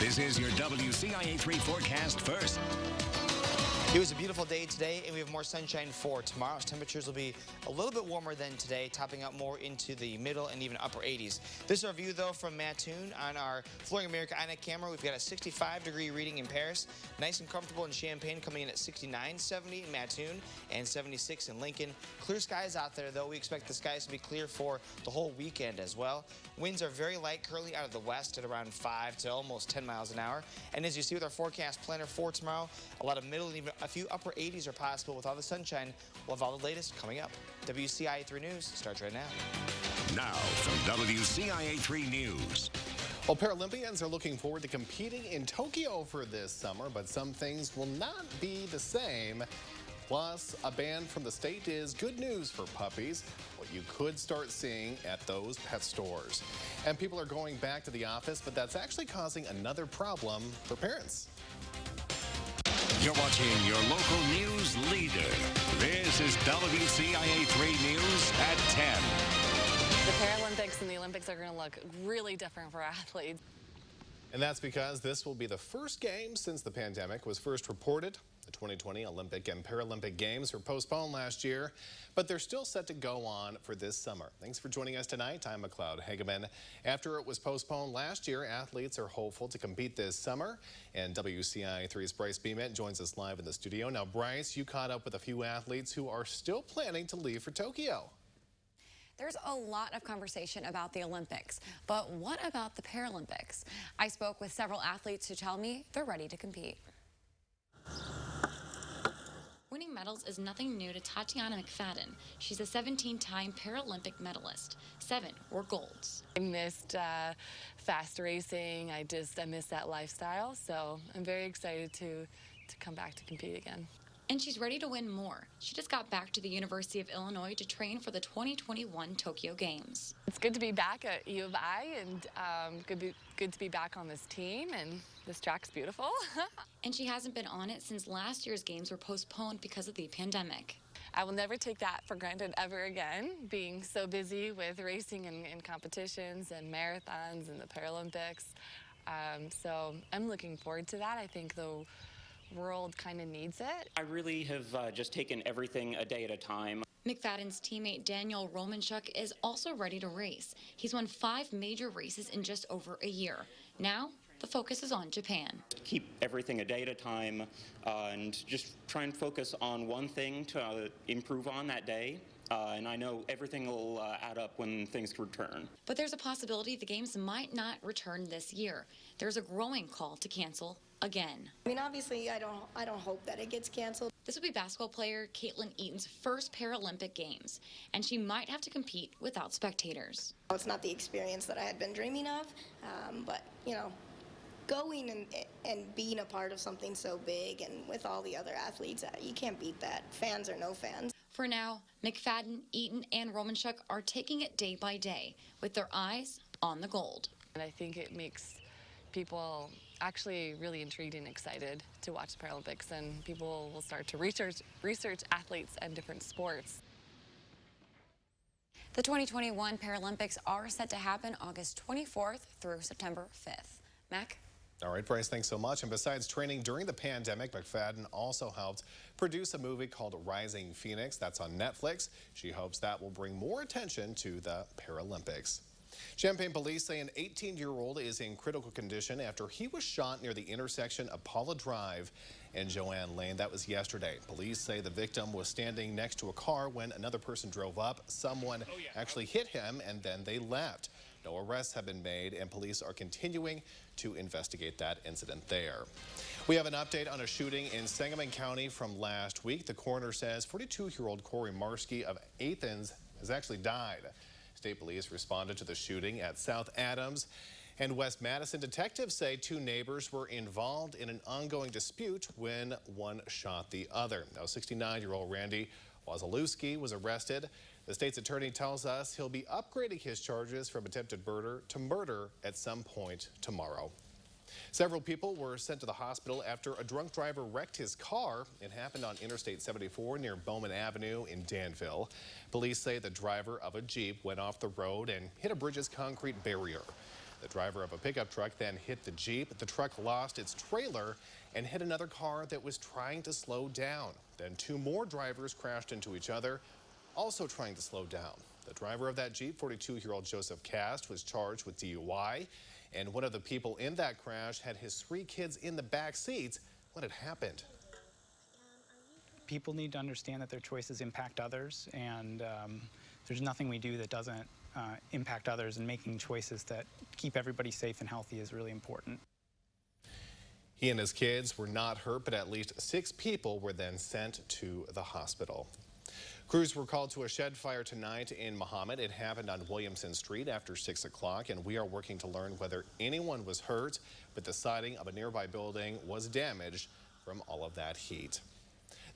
This is your WCIA 3 forecast first. It was a beautiful day today, and we have more sunshine for tomorrow. Temperatures will be a little bit warmer than today, topping up more into the middle and even upper 80s. This is our view, though, from Mattoon on our Flooring America iNet camera. We've got a 65-degree reading in Paris. Nice and comfortable in Champaign, coming in at 69-70 in Mattoon and 76 in Lincoln. Clear skies out there, though. We expect the skies to be clear for the whole weekend as well. Winds are very light, currently out of the west at around 5 to almost 10 miles an hour. And as you see with our forecast planner for tomorrow, a lot of middle and even a few upper 80s are possible with all the sunshine. We'll have all the latest coming up. WCIA 3 News starts right now. Now from WCIA 3 News. Well, Paralympians are looking forward to competing in Tokyo for this summer, but some things will not be the same. Plus, a ban from the state is good news for puppies, what you could start seeing at those pet stores. And people are going back to the office, but that's actually causing another problem for parents. You're watching your local news leader. This is WCIA 3 News at 10. The Paralympics and the Olympics are going to look really different for athletes. And that's because this will be the first game since the pandemic was first reported. The 2020 Olympic and Paralympic Games were postponed last year, but they're still set to go on for this summer. Thanks for joining us tonight. I'm McLeod Hageman. After it was postponed last year, athletes are hopeful to compete this summer. And WCIA 3's Bryce Beament joins us live in the studio. Now, Bryce, you caught up with a few athletes who are still planning to leave for Tokyo. There's a lot of conversation about the Olympics, but what about the Paralympics? I spoke with several athletes who tell me they're ready to compete. Winning medals is nothing new to TATYANA McFadden. She's a 17-time Paralympic medalist. 7 were golds. I missed fast racing. I miss that lifestyle, so I'm very excited to come back to compete again. And she's ready to win more. She just got back to the University of Illinois to train for the 2021 Tokyo Games. It's good to be back at U of I, and good to be back on this team, and this track's beautiful. And she hasn't been on it since last year's games were postponed because of the pandemic. I will never take that for granted ever again, being so busy with racing and competitions and marathons and the Paralympics. So I'm looking forward to that. I think the world kind of needs it. I really have just taken everything a day at a time. McFadden's teammate Daniel Romanchuk is also ready to race. He's won 5 major races in just over a year. Now, the focus is on Japan. Keep everything a day at a time and just try and focus on one thing to improve on that day. And I know everything will add up when things return. But there's a possibility the games might not return this year. There's a growing call to cancel again. I mean, obviously, I don't hope that it gets canceled. This will be basketball player Caitlin Eaton's first Paralympic Games, and she might have to compete without spectators. It's not the experience that I had been dreaming of, but, you know, going and being a part of something so big and with all the other athletes, you can't beat that, fans or no fans. For now, McFadden, Eaton, and Romanchuk are taking it day by day with their eyes on the gold. And I think it makes people actually really intrigued and excited to watch the Paralympics, and people will start to research athletes and different sports. The 2021 Paralympics are set to happen August 24th through September 5th. Mac? All right, Bryce, thanks so much. And besides training during the pandemic, McFadden also helped produce a movie called Rising Phoenix. That's on Netflix. She hopes that will bring more attention to the Paralympics. Champaign police say an 18-year-old is in critical condition after he was shot near the intersection of Paula Drive and Joanne Lane. That was yesterday. Police say the victim was standing next to a car when another person drove up. Someone actually hit him, and then they left. No arrests have been made, and police are continuing to investigate that incident there. We have an update on a shooting in Sangamon County from last week. The coroner says 42-year-old Corey Marski of Athens has actually died. State police responded to the shooting at South Adams and West Madison. Detectives say 2 neighbors were involved in an ongoing dispute when one shot the other. Now, 69-year-old Randy Wazalewski was arrested. The state's attorney tells us he'll be upgrading his charges from attempted murder to murder at some point tomorrow. Several people were sent to the hospital after a drunk driver wrecked his car. It happened on Interstate 74 near Bowman Avenue in Danville. Police say the driver of a Jeep went off the road and hit a bridge's concrete barrier. The driver of a pickup truck then hit the Jeep. The truck lost its trailer and hit another car that was trying to slow down. Then two more drivers crashed into each other, also trying to slow down. The driver of that Jeep, 42-year-old Joseph Cast, was charged with DUI. And one of the people in that crash had his 3 kids in the back seats when it happened. People need to understand that their choices impact others, and there's nothing we do that doesn't impact others, and making choices that keep everybody safe and healthy is really important. He and his kids were not hurt, but at least 6 people were then sent to the hospital. Crews were called to a shed fire tonight in Mahomet. It happened on Williamson Street after 6 o'clock, and we are working to learn whether anyone was hurt, but the siding of a nearby building was damaged from all of that heat.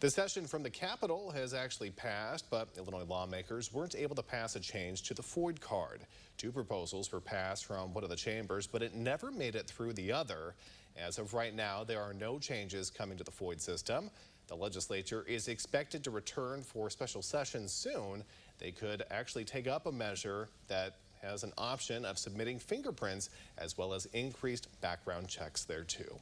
The session from the Capitol has actually passed, but Illinois lawmakers weren't able to pass a change to the FOID card. 2 proposals were passed from one of the chambers, but it never made it through the other. As of right now, there are no changes coming to the FOID system. The legislature is expected to return for special session soon. They could actually take up a measure that has an option of submitting fingerprints as well as increased background checks there too.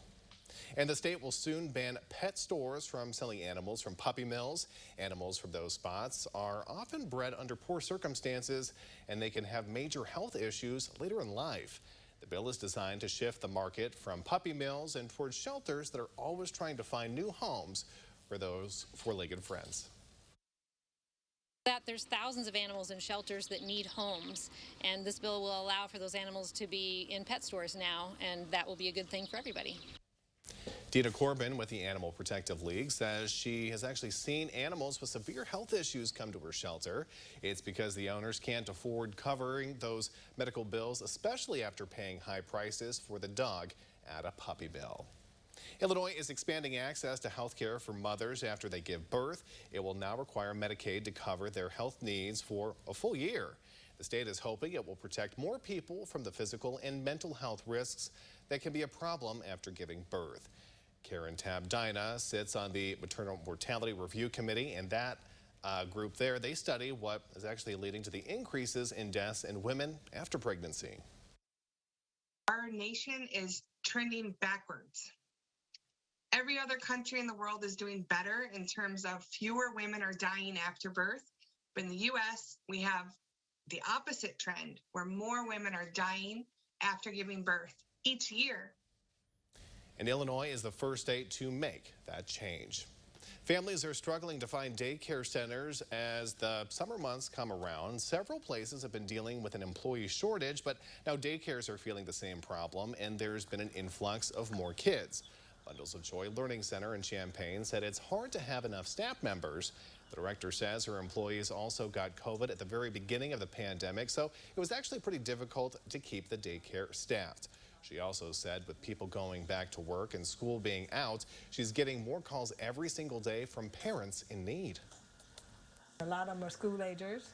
And the state will soon ban pet stores from selling animals from puppy mills. Animals from those spots are often bred under poor circumstances, and they can have major health issues later in life. The bill is designed to shift the market from puppy mills and towards shelters that are always trying to find new homes for those four-legged friends. That there's thousands of animals in shelters that need homes, and this bill will allow for those animals to be in pet stores now, and that will be a good thing for everybody. Dina Corbin with the Animal Protective League says she has actually seen animals with severe health issues come to her shelter. It's because the owners can't afford covering those medical bills, especially after paying high prices for the dog at a puppy mill. Illinois is expanding access to health care for mothers after they give birth. It will now require Medicaid to cover their health needs for a full year. The state is hoping it will protect more people from the physical and mental health risks that can be a problem after giving birth. Karen TATYANA sits on the Maternal Mortality Review Committee, and that group there, they study what is actually leading to the increases in deaths in women after pregnancy. Our nation is trending backwards. Every other country in the world is doing better in terms of fewer women are dying after birth. But in the U.S., we have the opposite trend, where more women are dying after giving birth each year. And Illinois is the first state to make that change. Families are struggling to find daycare centers as the summer months come around. Several places have been dealing with an employee shortage, but now daycares are feeling the same problem, and there's been an influx of more kids. Bundles of Joy Learning Center in Champaign said it's hard to have enough staff members. The director says her employees also got COVID at the very beginning of the pandemic, so it was actually pretty difficult to keep the daycare staffed. She also said with people going back to work and school being out, she's getting more calls every single day from parents in need. A lot of them are school agers,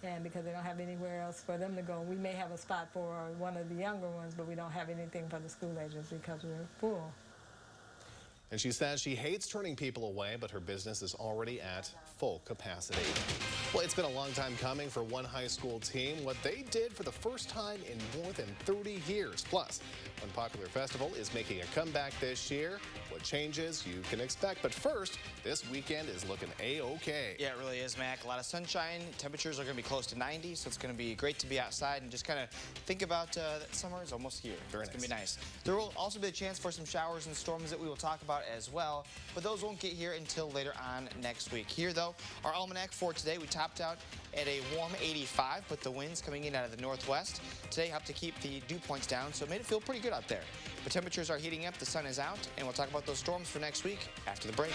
and because they don't have anywhere else for them to go, we may have a spot for one of the younger ones, but we don't have anything for the school agers because we're full. And she says she hates turning people away, but her business is already at full capacity. Well, it's been a long time coming for one high school team. What they did for the first time in more than 30 years. Plus, one popular festival is making a comeback this year. What changes you can expect. But first, this weekend is looking A-OK. Yeah, it really is, Mac. A lot of sunshine. Temperatures are going to be close to 90, so it's going to be great to be outside and just kind of think about that summer is almost here. It's going to be nice. There will also be a chance for some showers and storms that we will talk about as well, but those won't get here until later on next week. Here, though, our almanac for today, we topped out at a warm 85, but the winds coming in out of the northwest today helped to keep the dew points down, so it made it feel pretty good out there. But temperatures are heating up, the sun is out, and we'll talk about those storms for next week after the break.